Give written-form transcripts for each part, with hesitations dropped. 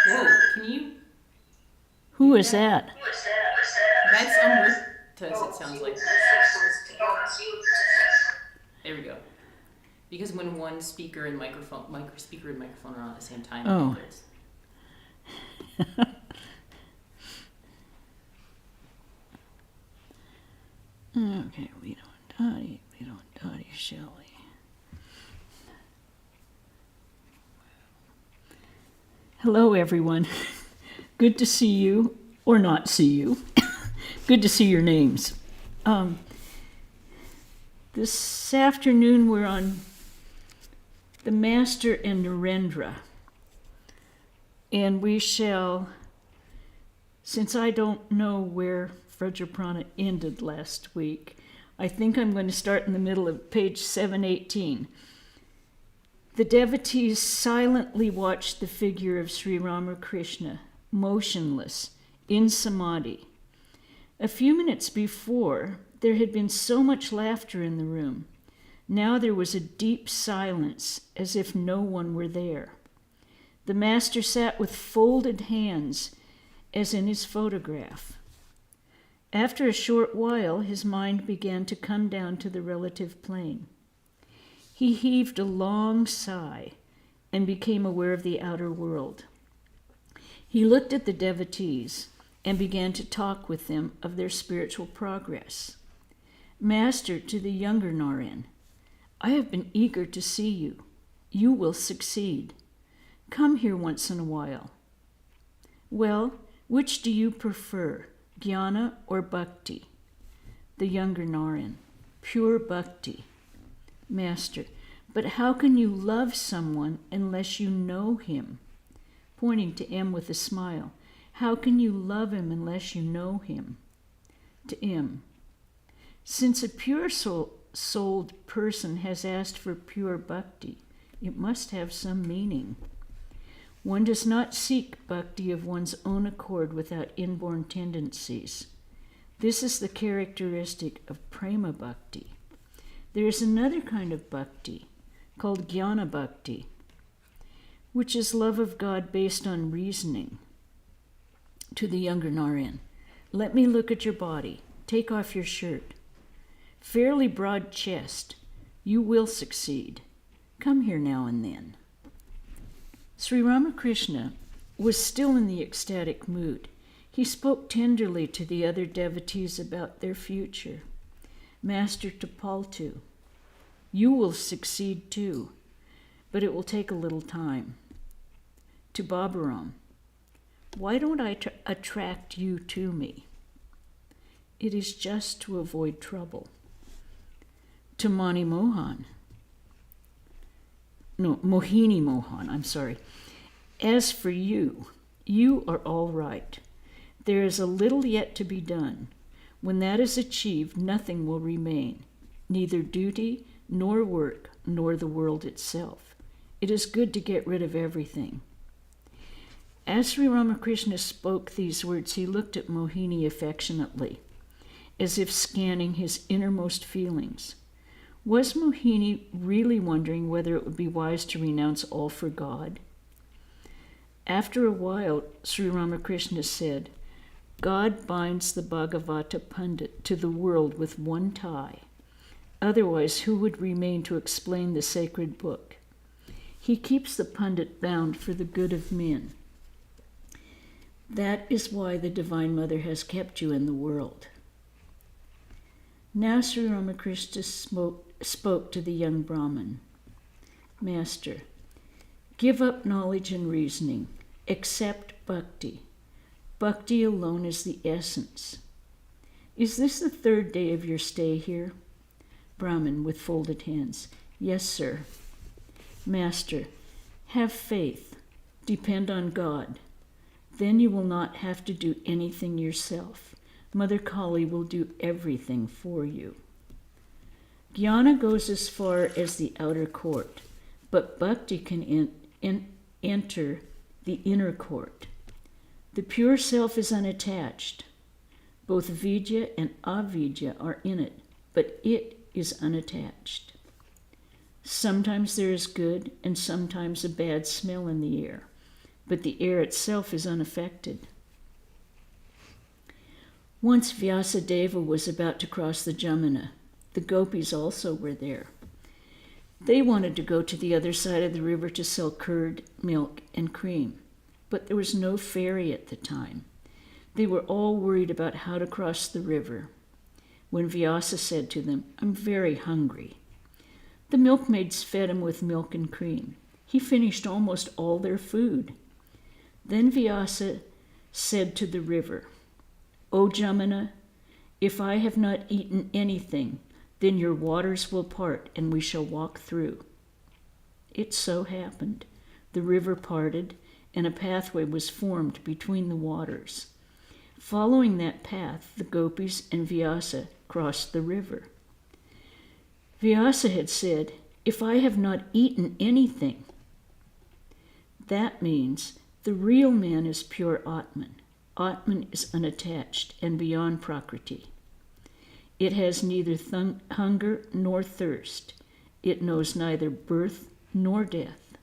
Whoa, can you? Who is that? That's Amritas, it sounds like. There we go. Because when one speaker and microphone are on at the same time, Oh. it goes. Okay, we don't dotty, shall we? Hello, everyone. Good to see you, or not see you. Good to see your names. This afternoon we're on the Master and Narendra. And we shall, since I don't know where Vajraprana ended last week, I think I'm going to start in the middle of page 718. The devotees silently watched the figure of Sri Ramakrishna, motionless, in samadhi. A few minutes before, there had been so much laughter in the room. Now there was a deep silence, as if no one were there. The master sat with folded hands, as in his photograph. After a short while, his mind began to come down to the relative plane. He heaved a long sigh and became aware of the outer world. He looked at the devotees and began to talk with them of their spiritual progress. Master, to the younger Naren, I have been eager to see you. You will succeed. Come here once in a while. Well, which do you prefer, jnana or bhakti? The younger Naren, pure bhakti. Master, but how can you love someone unless you know him? Pointing to M with a smile. How can you love him unless you know him? To M. Since a pure souled person has asked for pure bhakti, it must have some meaning. One does not seek bhakti of one's own accord without inborn tendencies. This is the characteristic of prema bhakti. There is another kind of bhakti, called jnana bhakti, which is love of God based on reasoning. To the younger Naren, let me look at your body. Take off your shirt. Fairly broad chest. You will succeed. Come here now and then. Sri Ramakrishna was still in the ecstatic mood. He spoke tenderly to the other devotees about their future. Master Tapaltu, you will succeed too, but it will take a little time. To Babaram, why don't I attract you to me? It is just to avoid trouble. To Mohini Mohan, I'm sorry. As for you, you are all right. There is a little yet to be done. When that is achieved, nothing will remain, neither duty, nor work, nor the world itself. It is good to get rid of everything. As Sri Ramakrishna spoke these words, he looked at Mohini affectionately, as if scanning his innermost feelings. Was Mohini really wondering whether it would be wise to renounce all for God? After a while, Sri Ramakrishna said, God binds the Bhagavata Pandit to the world with one tie. Otherwise, who would remain to explain the sacred book? He keeps the Pandit bound for the good of men. That is why the Divine Mother has kept you in the world. Now Sri Ramakrishna spoke to the young Brahmin. Master, give up knowledge and reasoning. Accept bhakti. Bhakti alone is the essence. Is this the third day of your stay here? Brahmin with folded hands. Yes, sir. Master, have faith. Depend on God. Then you will not have to do anything yourself. Mother Kali will do everything for you. Jnana goes as far as the outer court, but bhakti can enter the inner court. The pure self is unattached. Both vidya and avidya are in it, but it is unattached. Sometimes there is good and sometimes a bad smell in the air, but the air itself is unaffected. Once Vyasadeva was about to cross the Jamuna. The gopis also were there. They wanted to go to the other side of the river to sell curd, milk, and cream, but there was no ferry at the time. They were all worried about how to cross the river. When Vyasa said to them, "I'm very hungry," the milkmaids fed him with milk and cream. He finished almost all their food. Then Vyasa said to the river, "O Jamuna, if I have not eaten anything, then your waters will part and we shall walk through." It so happened. The river parted and a pathway was formed between the waters. Following that path, the gopis and Vyasa crossed the river. Vyasa had said, "If I have not eaten anything," that means the real man is pure Atman. Atman is unattached and beyond Prakriti. It has neither hunger nor thirst. It knows neither birth nor death.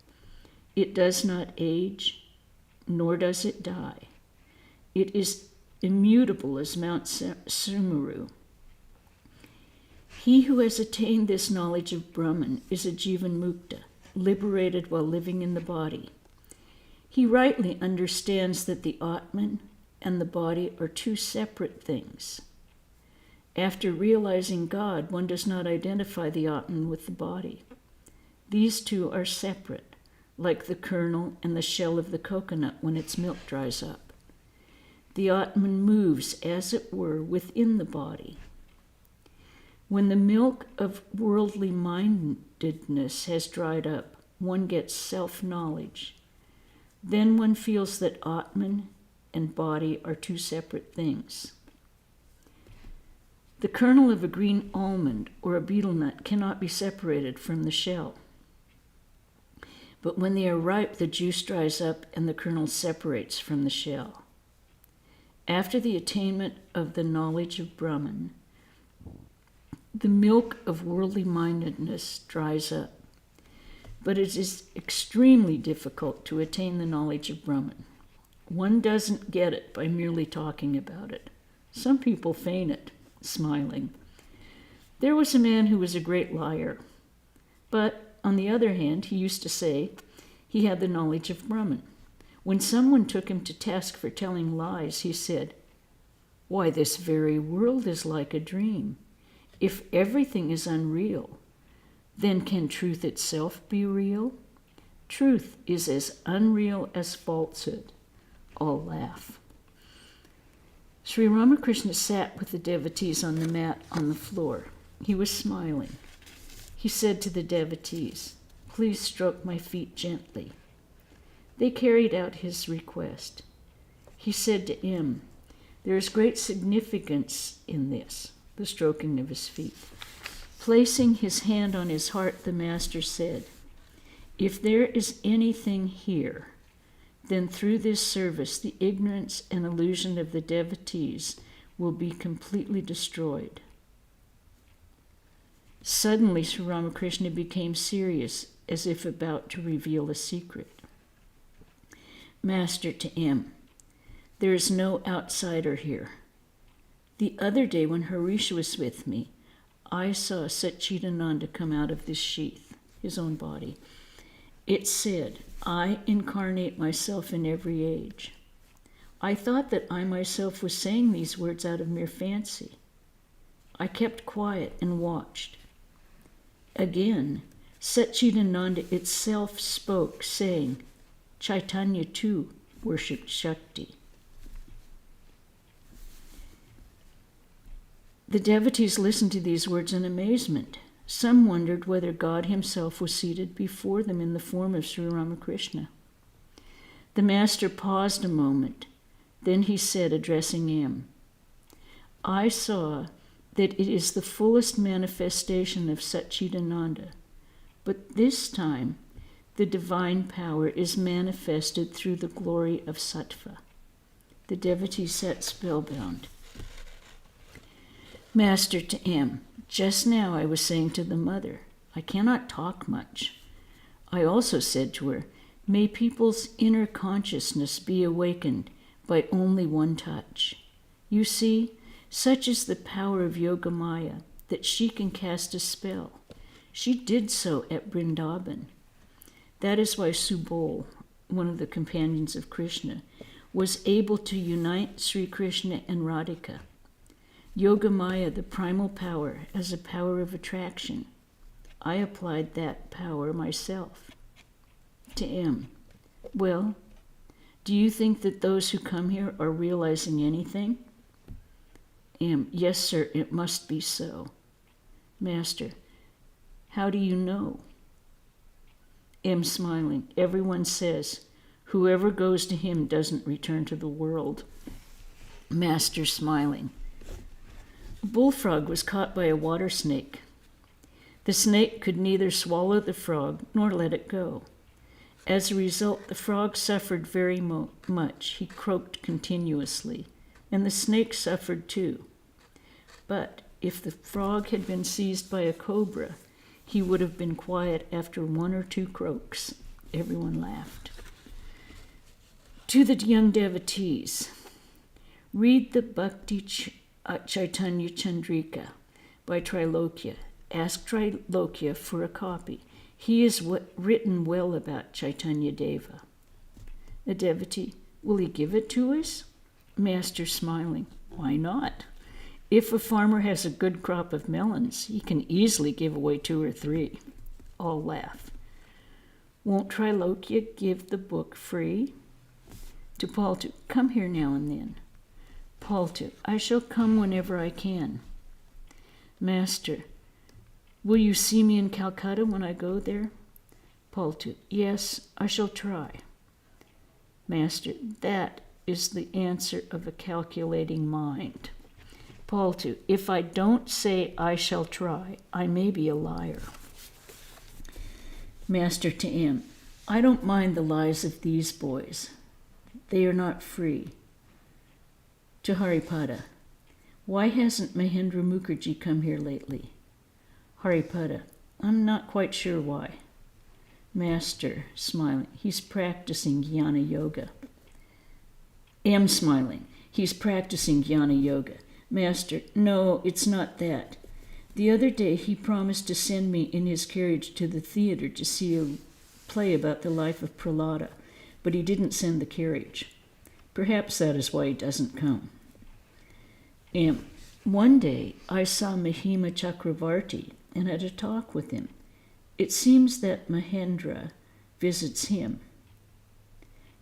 It does not age, nor does it die. It is immutable as Mount Sumeru. He who has attained this knowledge of Brahman is a Jivan Mukta, liberated while living in the body. He rightly understands that the Atman and the body are two separate things. After realizing God, one does not identify the Atman with the body. These two are separate, like the kernel and the shell of the coconut when its milk dries up. The Atman moves, as it were, within the body. When the milk of worldly mindedness has dried up, one gets self-knowledge. Then one feels that Atman and body are two separate things. The kernel of a green almond or a betel nut cannot be separated from the shell. But when they are ripe, the juice dries up and the kernel separates from the shell. After the attainment of the knowledge of Brahman, the milk of worldly mindedness dries up. But it is extremely difficult to attain the knowledge of Brahman. One doesn't get it by merely talking about it. Some people feign it, smiling. There was a man who was a great liar, but on the other hand, he used to say he had the knowledge of Brahman. When someone took him to task for telling lies, he said, "Why, this very world is like a dream. If everything is unreal, then can truth itself be real? Truth is as unreal as falsehood." All laugh. Sri Ramakrishna sat with the devotees on the mat on the floor. He was smiling. He said to the devotees, "Please stroke my feet gently." They carried out his request. He said to M, "There is great significance in this," the stroking of his feet. Placing his hand on his heart, the master said, "If there is anything here, then through this service the ignorance and illusion of the devotees will be completely destroyed." Suddenly Sri Ramakrishna became serious, as if about to reveal a secret. Master to M, "There is no outsider here. The other day when Harisha was with me, I saw Satchidananda come out of this sheath, his own body. It said, 'I incarnate myself in every age.' I thought that I myself was saying these words out of mere fancy. I kept quiet and watched. Again, Satchidananda itself spoke, saying, 'Chaitanya too worshipped Shakti.'" The devotees listened to these words in amazement. Some wondered whether God himself was seated before them in the form of Sri Ramakrishna. The master paused a moment. Then he said, addressing M, "I saw that it is the fullest manifestation of Satchidananda, but this time the divine power is manifested through the glory of Sattva." The devotee sat spellbound. Master to M, "Just now I was saying to the mother, I cannot talk much. I also said to her, may people's inner consciousness be awakened by only one touch. You see, such is the power of Yoga Maya that she can cast a spell. She did so at Vrindavan. That is why Subal, one of the companions of Krishna, was able to unite Sri Krishna and Radhika. Yoga Maya, the primal power, as a power of attraction. I applied that power myself. To M. Well, do you think that those who come here are realizing anything? M. Yes, sir, it must be so. Master. How do you know? M. Smiling. Everyone says, whoever goes to him doesn't return to the world. Master smiling. A bullfrog was caught by a water snake. The snake could neither swallow the frog nor let it go. As a result, the frog suffered very much. He croaked continuously, and the snake suffered too. But if the frog had been seized by a cobra, he would have been quiet after 1 or 2 croaks. Everyone laughed. To the young devotees, read the Bhakti Chaitanya Chandrika by Trilokya. Ask Trilokya for a copy. He has written well about Chaitanya Deva. A devotee, will he give it to us? Master smiling, why not? If a farmer has a good crop of melons, he can easily give away 2 or 3. All laugh. Won't Trilokya give the book free? To Paltu, come here now and then. Paltu, I shall come whenever I can. Master, will you see me in Calcutta when I go there? Paltu, yes, I shall try. Master, that is the answer of a calculating mind. Paltu, if I don't say I shall try, I may be a liar. Master to M, I don't mind the lies of these boys. They are not free. To Haripada, why hasn't Mahendra Mukherjee come here lately? Haripada, I'm not quite sure why. Master, smiling, he's practicing jnana yoga. M, smiling, he's practicing jnana yoga. Master, no, it's not that. The other day he promised to send me in his carriage to the theater to see a play about the life of Prahlada, but he didn't send the carriage. Perhaps that is why he doesn't come. M, one day I saw Mahima Chakravarti and had a talk with him. It seems that Mahendra visits him.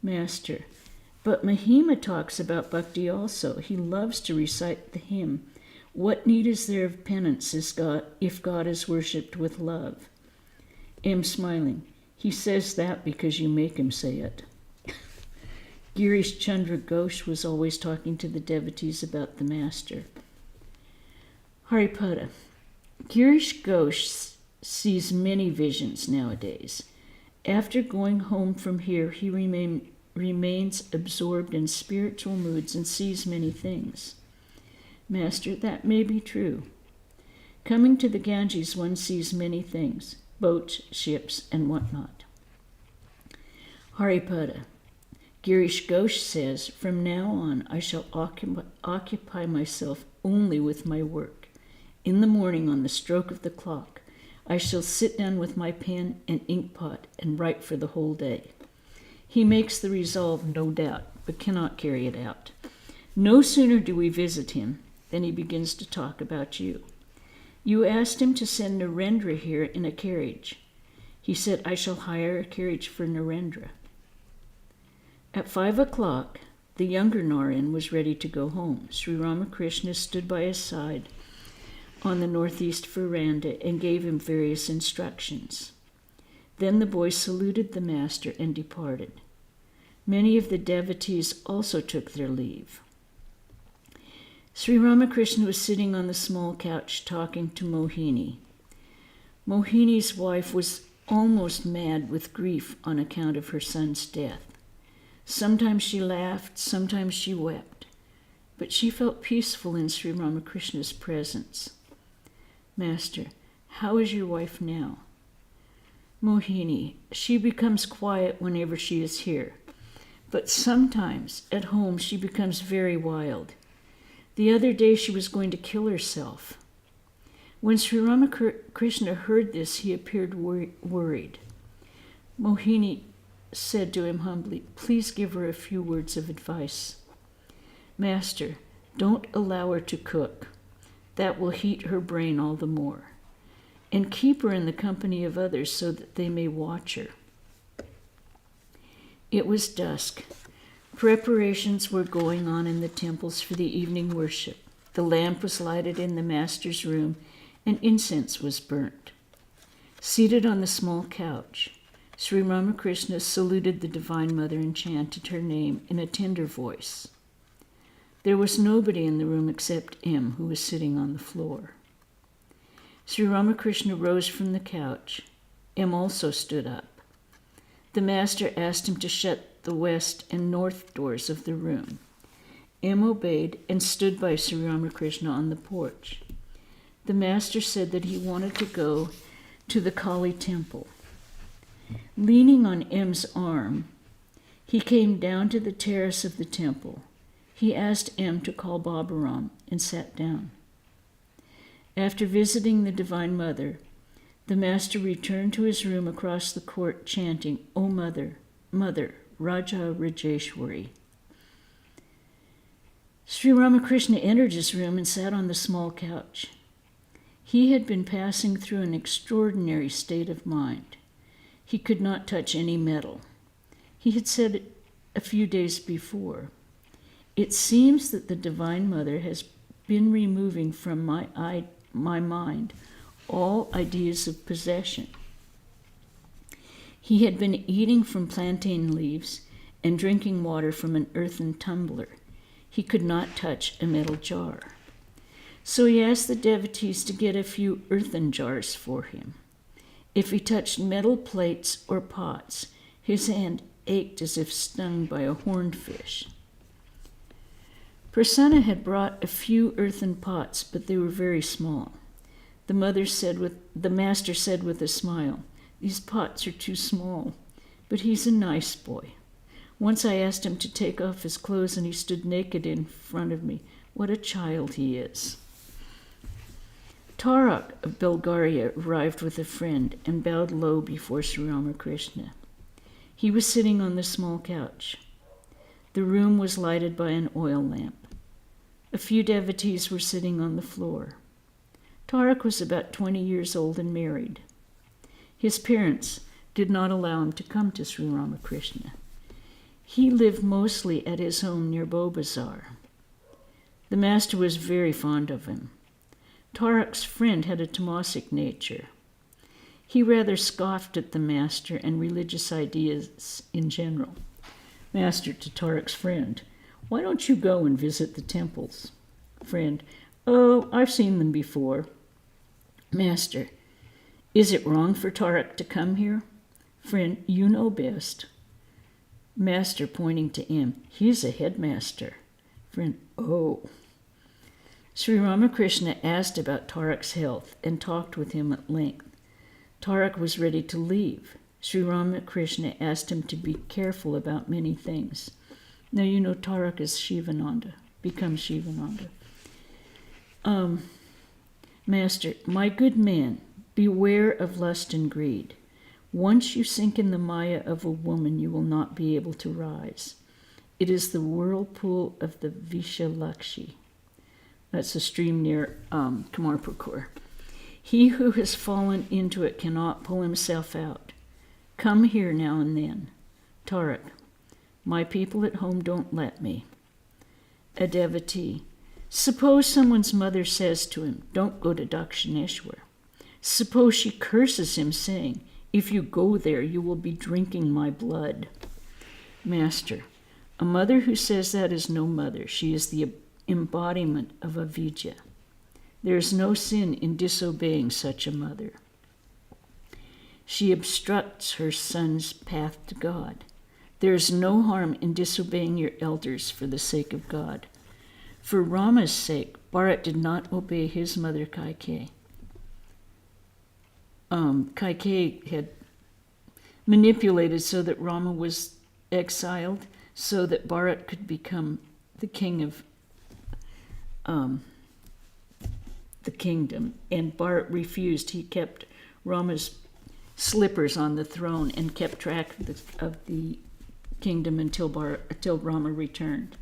Master, but Mahima talks about bhakti also. He loves to recite the hymn, what need is there of penance if God is worshipped with love? M, smiling, he says that because you make him say it. Girish Chandra Ghosh was always talking to the devotees about the Master. Haripada, Girish Ghosh sees many visions nowadays. After going home from here, he remains absorbed in spiritual moods and sees many things. Master, that may be true. Coming to the Ganges, one sees many things, boats, ships, and whatnot. Haripada, Girish Ghosh says, from now on I shall occupy myself only with my work. In the morning, on the stroke of the clock, I shall sit down with my pen and inkpot and write for the whole day. He makes the resolve, no doubt, but cannot carry it out. No sooner do we visit him than he begins to talk about you. You asked him to send Narendra here in a carriage. He said, I shall hire a carriage for Narendra. At 5 o'clock, the younger Narayan was ready to go home. Sri Ramakrishna stood by his side on the northeast veranda and gave him various instructions. Then the boy saluted the Master and departed. Many of the devotees also took their leave. Sri Ramakrishna was sitting on the small couch talking to Mohini. Mohini's wife was almost mad with grief on account of her son's death. Sometimes she laughed, sometimes she wept, but she felt peaceful in Sri Ramakrishna's presence. Master, How is your wife now? Mohini, she becomes quiet whenever she is here, but sometimes at home she becomes very wild. The other day she was going to kill herself. When Sri Ramakrishna heard this, he appeared worried. Mohini said to him humbly, please give her a few words of advice. Master, don't allow her to cook. That will heat her brain all the more. And keep her in the company of others so that they may watch her. It was dusk. Preparations were going on in the temples for the evening worship. The lamp was lighted in the master's room, and incense was burnt. Seated on the small couch, Sri Ramakrishna saluted the Divine Mother and chanted her name in a tender voice. There was nobody in the room except M, who was sitting on the floor. Sri Ramakrishna rose from the couch. M also stood up. The master asked him to shut the west and north doors of the room. M obeyed and stood by Sri Ramakrishna on the porch. The master said that he wanted to go to the Kali temple. Leaning on M's arm, he came down to the terrace of the temple. He asked M to call Babaram and sat down. After visiting the Divine Mother, the master returned to his room across the court chanting, O Mother, Mother, Raja Rajeshwari. Sri Ramakrishna entered his room and sat on the small couch. He had been passing through an extraordinary state of mind. He could not touch any metal. He had said it a few days before. It seems that the Divine Mother has been removing from my mind all ideas of possession. He had been eating from plantain leaves and drinking water from an earthen tumbler. He could not touch a metal jar. So he asked the devotees to get a few earthen jars for him. If he touched metal plates or pots, his hand ached as if stung by a horned fish. Prasanna had brought a few earthen pots, but they were very small. The master said with a smile, these pots are too small, but he's a nice boy. Once I asked him to take off his clothes and he stood naked in front of me. What a child he is. Tarak of Bulgaria arrived with a friend and bowed low before Sri Ramakrishna. He was sitting on the small couch. The room was lighted by an oil lamp. A few devotees were sitting on the floor. Tarak was about 20 years old and married. His parents did not allow him to come to Sri Ramakrishna. He lived mostly at his home near Bobazar. The master was very fond of him. Tarak's friend had a tamasic nature. He rather scoffed at the master and religious ideas in general. Master to Tarak's friend, why don't you go and visit the temples? Friend, oh, I've seen them before. Master, is it wrong for Tarak to come here? Friend, you know best. Master pointing to him, he's a headmaster. Friend, oh. Sri Ramakrishna asked about Tarak's health and talked with him at length. Tarak was ready to leave. Sri Ramakrishna asked him to be careful about many things. Now you know Tarak is Shivananda, becomes Shivananda. Master, my good man, beware of lust and greed. Once you sink in the maya of a woman, you will not be able to rise. It is the whirlpool of the Vishalakshi. That's a stream near Kamarpukur. He who has fallen into it cannot pull himself out. Come here now and then. Tarak, my people at home don't let me. A devotee, suppose someone's mother says to him, don't go to Dakshineshwar. Suppose she curses him, saying, if you go there, you will be drinking my blood. Master, a mother who says that is no mother. She is the embodiment of avidya. There is no sin in disobeying such a mother. She obstructs her son's path to God. There is no harm in disobeying your elders for the sake of God. For Rama's sake, Bharat did not obey his mother Kaikeyi. Kaikeyi had manipulated so that Rama was exiled, so that Bharat could become the king of the kingdom. And Bharat refused. He kept Rama's slippers on the throne and kept track of the kingdom until Rama returned.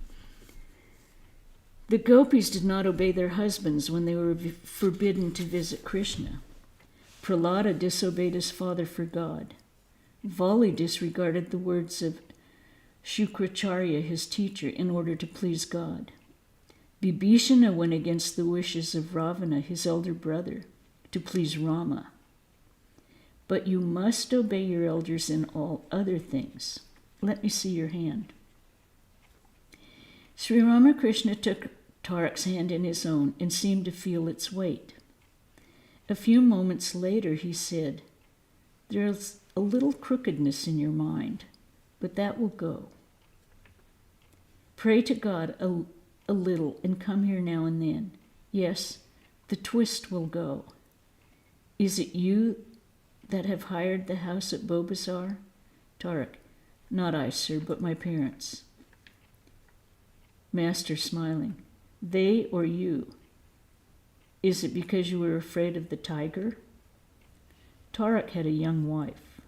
The gopis did not obey their husbands when they were forbidden to visit Krishna. Prahlada disobeyed his father for God. Vali disregarded the words of Shukracharya, his teacher, in order to please God. Bibhishana went against the wishes of Ravana, his elder brother, to please Rama. But you must obey your elders in all other things. Let me see your hand. Sri Ramakrishna took Tarak's hand in his own and seemed to feel its weight. A few moments later he said, "There's a little crookedness in your mind, but that will go. Pray to God a little and come here now and then. Yes, the twist will go. Is it you that have hired the house at Bobazar?" Tarak: "Not I, sir, but my parents." Master, smiling: "They or you? Is it because you were afraid of the tiger?" Tarak had a young wife.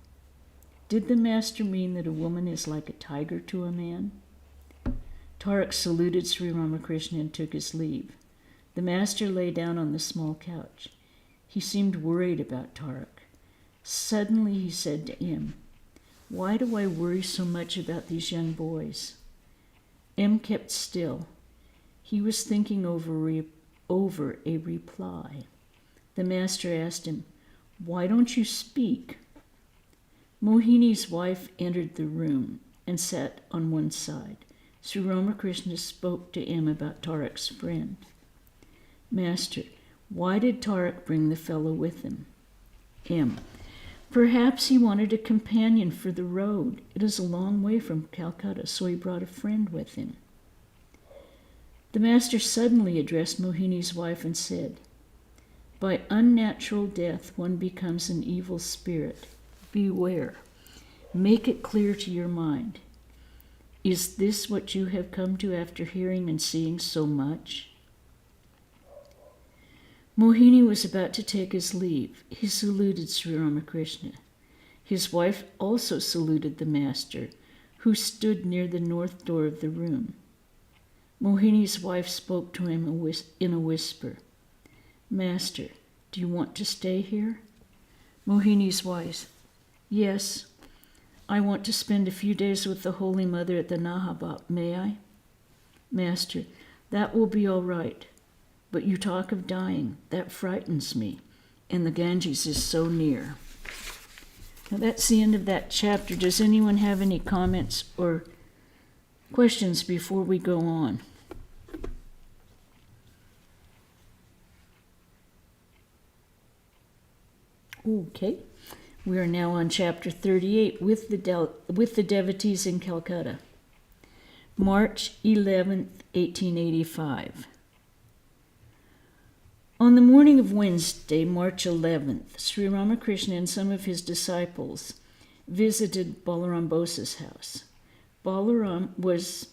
Did the master mean that a woman is like a tiger to a man? Tarak saluted Sri Ramakrishna and took his leave. The master lay down on the small couch. He seemed worried about Tarak. Suddenly he said to him, "Why do I worry so much about these young boys?" M kept still. He was thinking over a reply. The master asked him, "Why don't you speak?" Mohini's wife entered the room and sat on one side. Sri Ramakrishna spoke to M about Tarak's friend. Master: "Why did Tarak bring the fellow with him?" M: "Perhaps he wanted a companion for the road. It is a long way from Calcutta, so he brought a friend with him." The master suddenly addressed Mohini's wife and said, "By unnatural death one becomes an evil spirit. Beware. Make it clear to your mind. Is this what you have come to after hearing and seeing so much?" Mohini was about to take his leave. He saluted Sri Ramakrishna. His wife also saluted the master, who stood near the north door of the room. Mohini's wife spoke to him in a whisper. "Master, do you want to stay here?" Mohini's wife: "Yes, I want to spend a few days with the Holy Mother at the Nahabad. May I?" Master: "That will be all right. But you talk of dying. That frightens me. And the Ganges is so near." Now that's the end of that chapter. Does anyone have any comments or questions before we go on? Okay. We are now on chapter 38 with the devotees in Calcutta. March 11th, 1885. On the morning of Wednesday, March 11th, Sri Ramakrishna and some of his disciples visited Balaram Bosa's house. Balaram was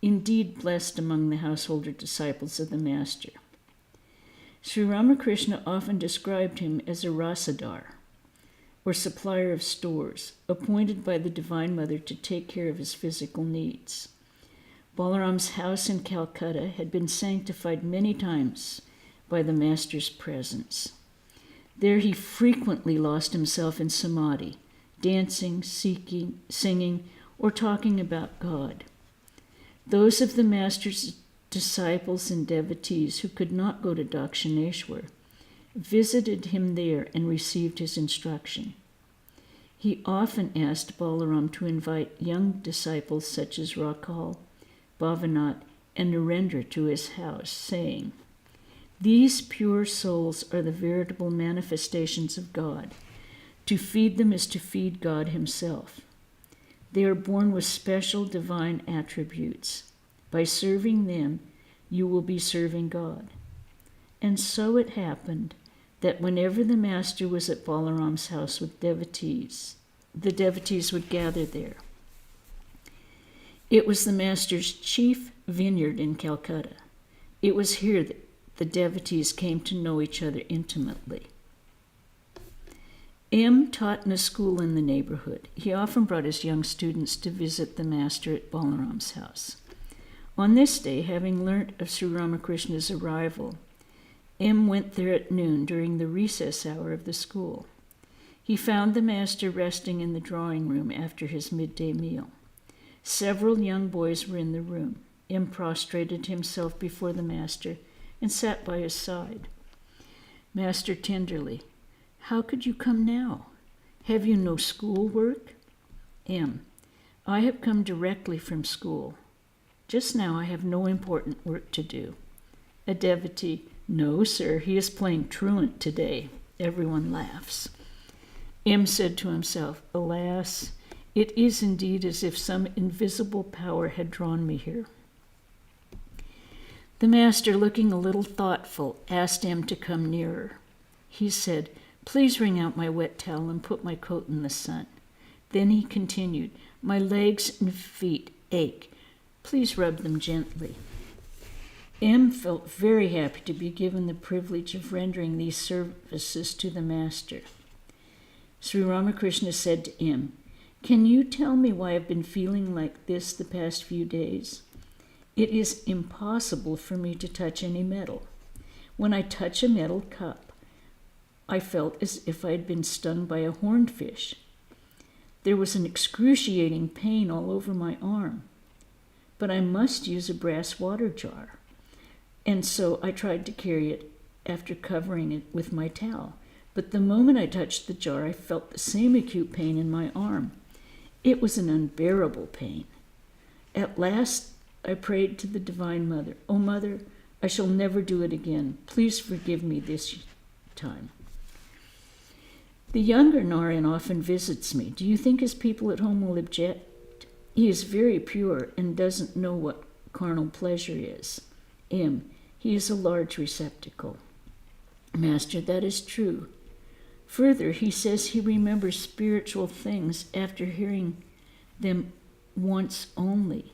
indeed blessed among the householder disciples of the Master. Sri Ramakrishna often described him as a rasadar, or supplier of stores, appointed by the Divine Mother to take care of his physical needs. Balaram's house in Calcutta had been sanctified many times by the Master's presence. There he frequently lost himself in samadhi, dancing, singing, or talking about God. Those of the Master's disciples and devotees who could not go to Dakshineshwar visited him there and received his instruction. He often asked Balaram to invite young disciples such as Rakhal, Bhavanath, and Narendra to his house, saying, "These pure souls are the veritable manifestations of God. To feed them is to feed God himself. They are born with special divine attributes. By serving them, you will be serving God." And so it happened that whenever the master was at Balaram's house with devotees, the devotees would gather there. It was the master's chief vineyard in Calcutta. It was here that the devotees came to know each other intimately. M. taught in a school in the neighborhood. He often brought his young students to visit the master at Balaram's house. On this day, having learnt of Sri Ramakrishna's arrival, M. went there at noon during the recess hour of the school. He found the master resting in the drawing room after his midday meal. Several young boys were in the room. M. prostrated himself before the master and sat by his side. Master tenderly, "How could you come now? Have you no school work?" M. "I have come directly from school. Just now I have no important work to do." A devotee, "No, sir, he is playing truant today." Everyone laughs. M. said to himself, "Alas, it is indeed as if some invisible power had drawn me here." The master, looking a little thoughtful, asked M. to come nearer. He said, "Please wring out my wet towel and put my coat in the sun." Then he continued, "My legs and feet ache. Please rub them gently." M. felt very happy to be given the privilege of rendering these services to the master. Sri Ramakrishna said to M., "Can you tell me why I've been feeling like this the past few days? It is impossible for me to touch any metal. When I touch a metal cup, I felt as if I had been stung by a horned fish. There was an excruciating pain all over my arm. But I must use a brass water jar, and so I tried to carry it after covering it with my towel. But the moment I touched the jar, I felt the same acute pain in my arm. It was an unbearable pain. At last, I prayed to the Divine Mother, 'O Mother, I shall never do it again. Please forgive me this time.' The younger Narayan often visits me. Do you think his people at home will object? He is very pure and doesn't know what carnal pleasure is. M. He is a large receptacle. Master, that is true. Further, he says he remembers spiritual things after hearing them once only.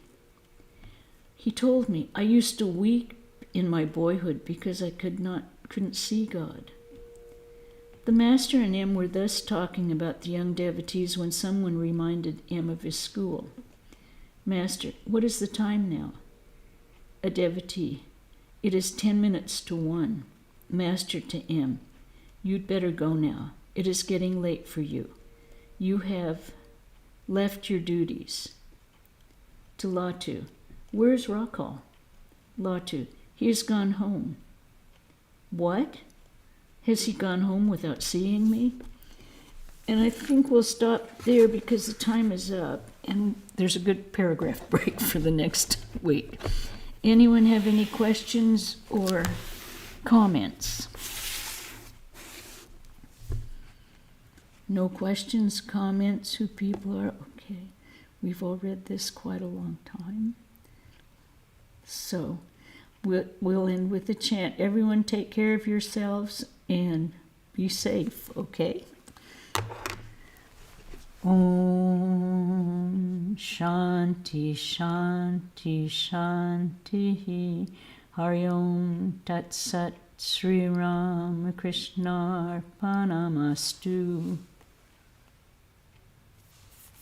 He told me, I used to weep in my boyhood because I couldn't see God. The master and M were thus talking about the young devotees when someone reminded M of his school. Master, what is the time now? A devotee, it is 10 minutes to 1. Master to M, you'd better go now. It is getting late for you. You have left your duties. To Latu, where's Rakal? Latu, he has gone home. What? Has he gone home without seeing me? And I think we'll stop there because the time is up and there's a good paragraph break for the next week. Anyone have any questions or comments? No questions, comments, who people are? Okay, we've all read this quite a long time. So we'll end with a chant. Everyone take care of yourselves and be safe, okay? Om Shanti Shanti Shanti Hari Om Tat Sat Sri Ramakrishna Arpanamastu.